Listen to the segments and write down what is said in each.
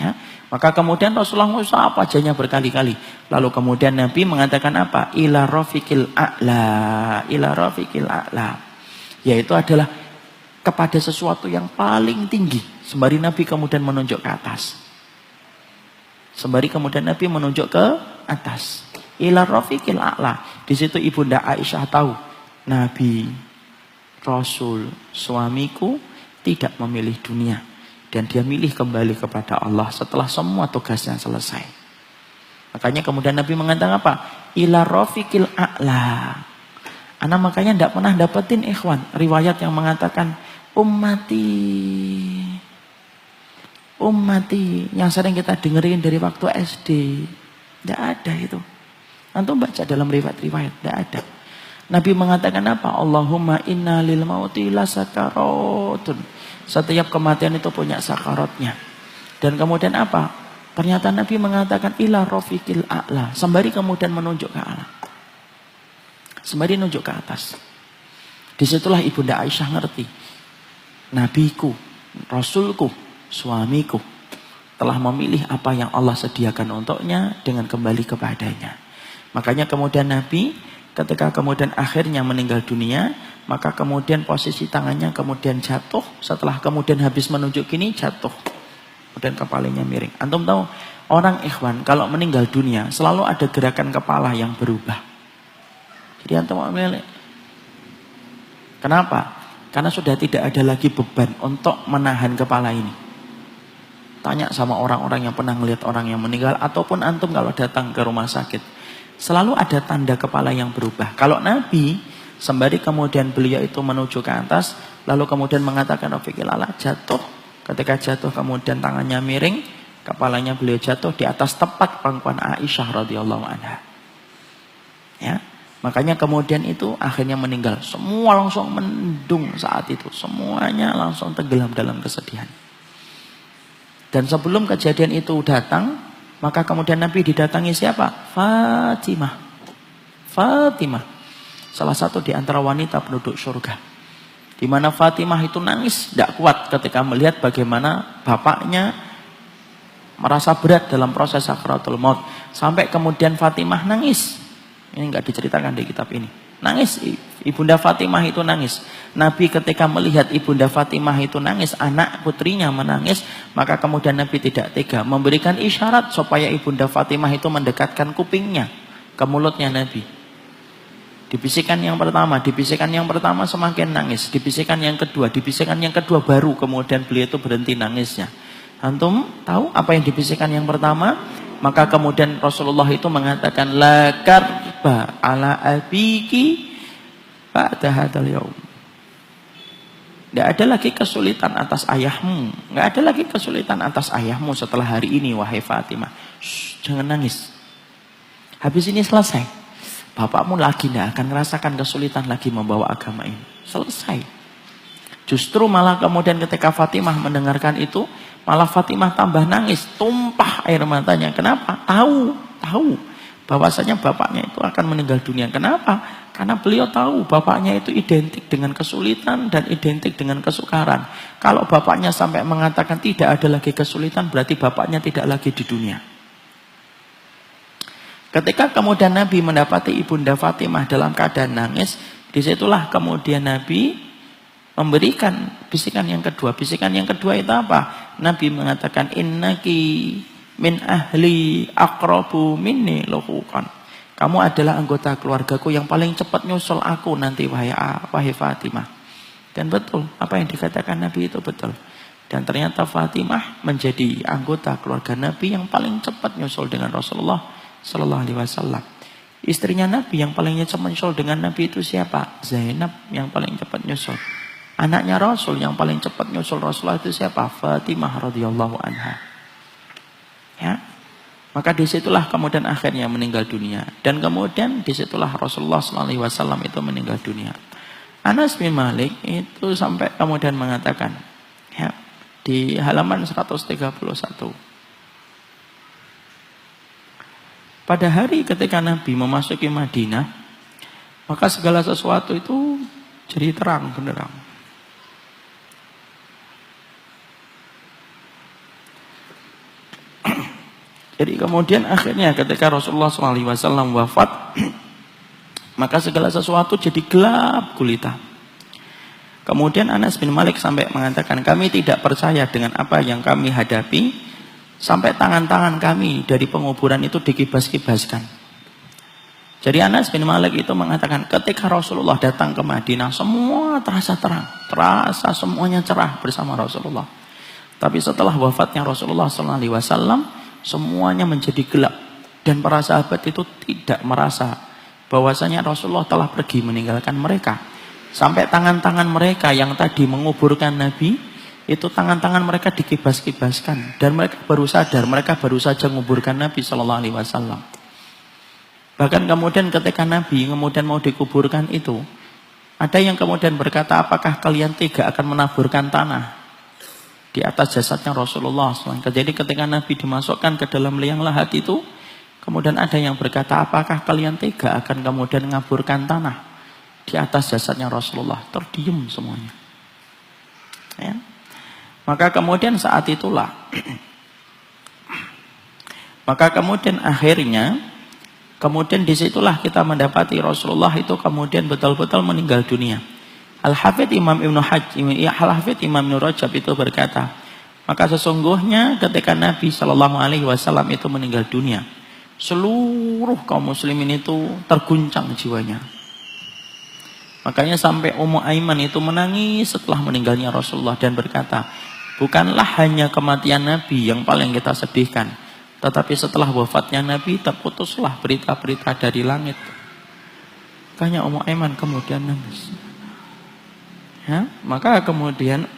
Ya. Maka kemudian Rasulullah Musa apa ajanya berkali-kali. Lalu kemudian Nabi mengatakan apa? Ila rafiqil a'la, ila rafiqil a'la. Yaitu adalah kepada sesuatu yang paling tinggi. Sembari Nabi kemudian menunjuk ke atas. Sembari kemudian Nabi menunjuk ke atas. Ila rafiqil a'la. Di situ Ibunda Aisyah tahu Nabi, Rasul, suamiku tidak memilih dunia. Dan dia milih kembali kepada Allah setelah semua tugasnya selesai. Makanya kemudian Nabi mengatakan apa? Ila rafiqil a'la. Ana makanya tidak pernah dapetin ikhwan riwayat yang mengatakan ummati yang sering kita dengerin dari waktu SD. Tidak ada itu. Antum baca dalam riwayat-riwayat, tidak ada. Nabi mengatakan apa? Allahumma inna lil mauti lasakaratun. Setiap kematian itu punya sakaratnya. Dan kemudian apa? Ternyata Nabi mengatakan ila rafiqil a'la. Sembari kemudian menunjuk ke Allah. Sembari menunjuk ke atas. Disitulah Ibunda Aisyah ngerti. Nabiku, Rasulku, suamiku telah memilih apa yang Allah sediakan untuknya dengan kembali kepadanya. Makanya kemudian Nabi ketika kemudian akhirnya meninggal dunia, maka kemudian posisi tangannya kemudian jatuh. Setelah kemudian habis menunjuk gini, jatuh. Kemudian kepalanya miring. Antum tahu, orang ikhwan kalau meninggal dunia selalu ada gerakan kepala yang berubah. Jadi antum memilih. Kenapa? Karena sudah tidak ada lagi beban untuk menahan kepala ini. Tanya sama orang-orang yang pernah melihat orang yang meninggal, ataupun antum kalau datang ke rumah sakit. Selalu ada tanda kepala yang berubah. Kalau Nabi, sembari kemudian beliau itu menuju ke atas, lalu kemudian mengatakan rafiqil a'la, jatuh. Ketika jatuh kemudian tangannya miring, kepalanya beliau jatuh di atas tepat pangkuan Aisyah radhiyallahu anha. Ya, makanya kemudian itu akhirnya meninggal. Semua langsung mendung saat itu. Semuanya langsung tenggelam dalam kesedihan. Dan sebelum kejadian itu datang, maka kemudian Nabi didatangi siapa? Fatimah. Salah satu di antara wanita penduduk surga. Di mana Fatimah itu nangis tidak kuat ketika melihat bagaimana bapaknya merasa berat dalam proses sakaratul maut. Sampai kemudian Fatimah nangis. Ini enggak diceritakan di kitab ini. Nangis, Ibunda Fatimah itu nangis. Nabi ketika melihat Ibunda Fatimah itu nangis, anak putrinya menangis, maka kemudian Nabi tidak tega, memberikan isyarat supaya Ibunda Fatimah itu mendekatkan kupingnya ke mulutnya Nabi. Dibisikkan yang pertama semakin nangis, dibisikkan yang kedua baru kemudian beliau itu berhenti nangisnya. Antum tahu apa yang dibisikkan yang pertama? Maka kemudian Rasulullah itu mengatakan la karba ala abiki ba'da hadzal yaum. Tidak ada lagi kesulitan atas ayahmu. Tidak ada lagi kesulitan atas ayahmu setelah hari ini wahai Fatimah. Jangan nangis. Habis ini selesai. Bapakmu lagi tidak akan merasakan kesulitan lagi membawa agama ini. Selesai. Justru malah kemudian ketika Fatimah mendengarkan itu, malah Fatimah tambah nangis, tumpah air matanya. Kenapa? Tahu bahwasanya bapaknya itu akan meninggal dunia. Kenapa? Karena beliau tahu bapaknya itu identik dengan kesulitan dan identik dengan kesukaran. Kalau bapaknya sampai mengatakan tidak ada lagi kesulitan, berarti bapaknya tidak lagi di dunia. Ketika kemudian Nabi mendapati Ibunda Fatimah dalam keadaan nangis, disitulah kemudian Nabi memberikan bisikan yang kedua. Bisikan yang kedua itu apa? Nabi mengatakan innaki min ahli aqrabu minni luhuqan. Kamu adalah anggota keluargaku yang paling cepat nyusul aku nanti wahai Fatimah. Dan betul, apa yang dikatakan Nabi itu betul. Dan ternyata Fatimah menjadi anggota keluarga Nabi yang paling cepat nyusul dengan Rasulullah sallallahu alaihi wasallam. Istrinya Nabi yang paling cepat nyusul dengan Nabi itu siapa? Zainab yang paling cepat nyusul. Anaknya Rasul yang paling cepat nyusul Rasulullah itu siapa? Fatimah radhiyallahu anha. Ya. Maka disitulah kemudian akhirnya meninggal dunia. Dan kemudian disitulah Rasulullah SAW itu meninggal dunia. Anas bin Malik itu sampai kemudian mengatakan, ya, di halaman 131. Pada hari ketika Nabi memasuki Madinah, maka segala sesuatu itu jadi terang benderang. Jadi kemudian akhirnya ketika Rasulullah SAW wafat, maka segala sesuatu jadi gelap gulita. Kemudian Anas bin Malik sampai mengatakan, kami tidak percaya dengan apa yang kami hadapi, sampai tangan-tangan kami dari penguburan itu dikibas-kibaskan. Jadi Anas bin Malik itu mengatakan, ketika Rasulullah datang ke Madinah, semua terasa terang, terasa semuanya cerah bersama Rasulullah. Tapi setelah wafatnya Rasulullah SAW, semuanya menjadi gelap, dan para sahabat itu tidak merasa bahwasanya Rasulullah telah pergi meninggalkan mereka. Sampai tangan-tangan mereka yang tadi menguburkan Nabi, itu tangan-tangan mereka dikibas-kibaskan, dan mereka baru sadar, mereka baru saja menguburkan Nabi SAW. Bahkan kemudian ketika Nabi kemudian mau dikuburkan itu, ada yang kemudian berkata, apakah kalian tega akan menaburkan tanah di atas jasadnya Rasulullah SAW? Jadi ketika Nabi dimasukkan ke dalam liang lahat itu, kemudian ada yang berkata, apakah kalian tega akan kemudian mengaburkan tanah di atas jasadnya Rasulullah? Terdiam semuanya. Ya. Maka kemudian saat itulah, maka kemudian akhirnya, kemudian disitulah kita mendapati Rasulullah itu kemudian betul-betul meninggal dunia. Al-Hafidh Imam Ibnu Rajab itu berkata, maka sesungguhnya ketika Nabi SAW itu meninggal dunia, seluruh kaum muslimin itu terguncang jiwanya. Makanya sampai Ummu Aiman itu menangis setelah meninggalnya Rasulullah dan berkata, bukanlah hanya kematian Nabi yang paling kita sedihkan, tetapi setelah wafatnya Nabi terputuslah berita-berita dari langit. Makanya Ummu Aiman kemudian nangis. Ya, maka kemudian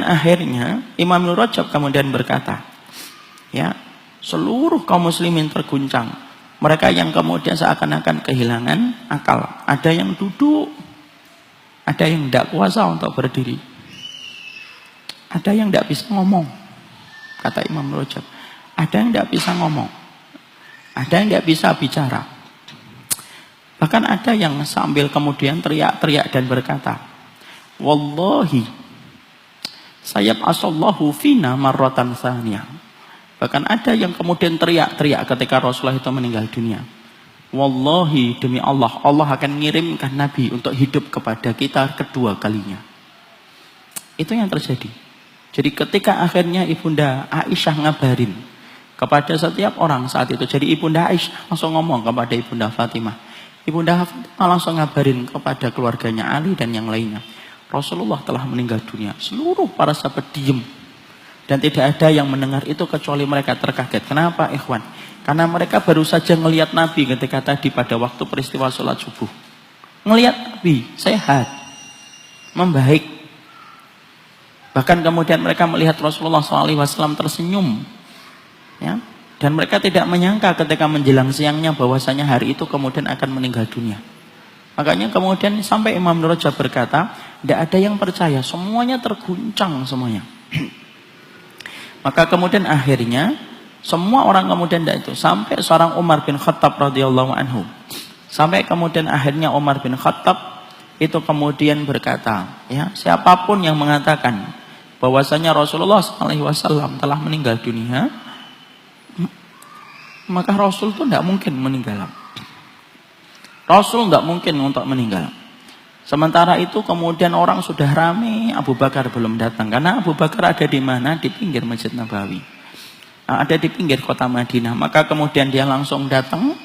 akhirnya Imam Ibnu Rajab kemudian berkata, ya, seluruh kaum muslimin terguncang. Mereka yang kemudian seakan-akan kehilangan akal. Ada yang duduk, ada yang tidak kuasa untuk berdiri, ada yang tidak bisa ngomong, kata Imam Rajab. Ada yang tidak bisa ngomong, ada yang tidak bisa bicara. Bahkan ada yang sambil kemudian teriak-teriak dan berkata, wallahi sayab'asallahu fina marratan tsaniyah. Bahkan ada yang kemudian teriak-teriak ketika Rasulullah itu meninggal dunia, wallahi, demi Allah, Allah akan mengirimkan Nabi untuk hidup kepada kita kedua kalinya. Itu yang terjadi. Jadi ketika akhirnya Ibunda Aisyah ngabarin kepada setiap orang saat itu, jadi Ibunda Aisyah langsung ngomong kepada Ibunda Fatimah, Ibunda Fatimah langsung ngabarin kepada keluarganya Ali dan yang lainnya, Rasulullah telah meninggal dunia. Seluruh para sahabat diam, dan tidak ada yang mendengar itu kecuali mereka terkaget. Kenapa, ikhwan? Karena mereka baru saja melihat Nabi ketika tadi pada waktu peristiwa sholat subuh. Melihat Nabi sehat, membaik. Bahkan kemudian mereka melihat Rasulullah SAW tersenyum, ya, dan mereka tidak menyangka ketika menjelang siangnya bahwasanya hari itu kemudian akan meninggal dunia. Makanya kemudian sampai Imam Ibnu Rajab berkata, tidak ada yang percaya, semuanya terguncang semuanya. Maka kemudian akhirnya semua orang kemudian itu, sampai seorang Umar bin Khattab radhiyallahu anhu, sampai kemudian akhirnya Umar bin Khattab itu kemudian berkata, ya, siapapun yang mengatakan bahwasanya Rasulullah SAW telah meninggal dunia, maka Rasul itu tidak mungkin meninggal. Rasul tidak mungkin untuk meninggal. Sementara itu kemudian orang sudah ramai, Abu Bakar belum datang. Karena Abu Bakar ada di mana? Di pinggir Masjid Nabawi. Ada di pinggir kota Madinah. Maka kemudian dia langsung datang.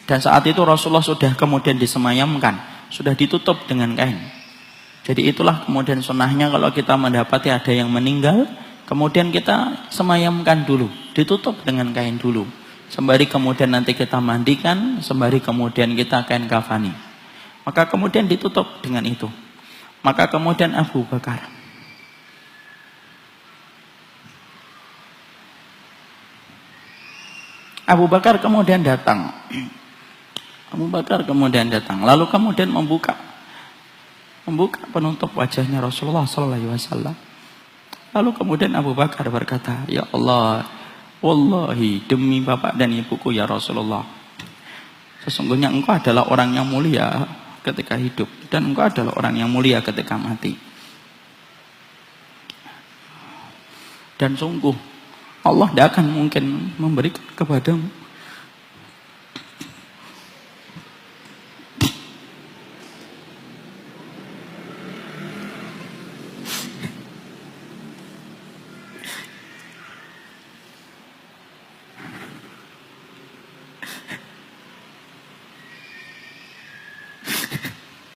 Dan saat itu Rasulullah sudah kemudian disemayamkan. Sudah ditutup dengan kain. Jadi itulah kemudian sunnahnya kalau kita mendapati ada yang meninggal, kemudian kita semayamkan dulu. Ditutup dengan kain dulu. Sembari kemudian nanti kita mandikan, sembari kemudian kita kain kafani. Maka kemudian ditutup dengan itu. Maka kemudian Abu Bakar kemudian datang. Abu Bakar kemudian datang. Lalu kemudian membuka penutup wajahnya Rasulullah SAW. Lalu kemudian Abu Bakar berkata, ya Allah, wallahi, demi bapak dan ibuku ya Rasulullah, sesungguhnya engkau adalah orang yang mulia ketika hidup, dan engkau adalah orang yang mulia ketika mati. Dan sungguh Allah tidak akan mungkin memberi kepadamu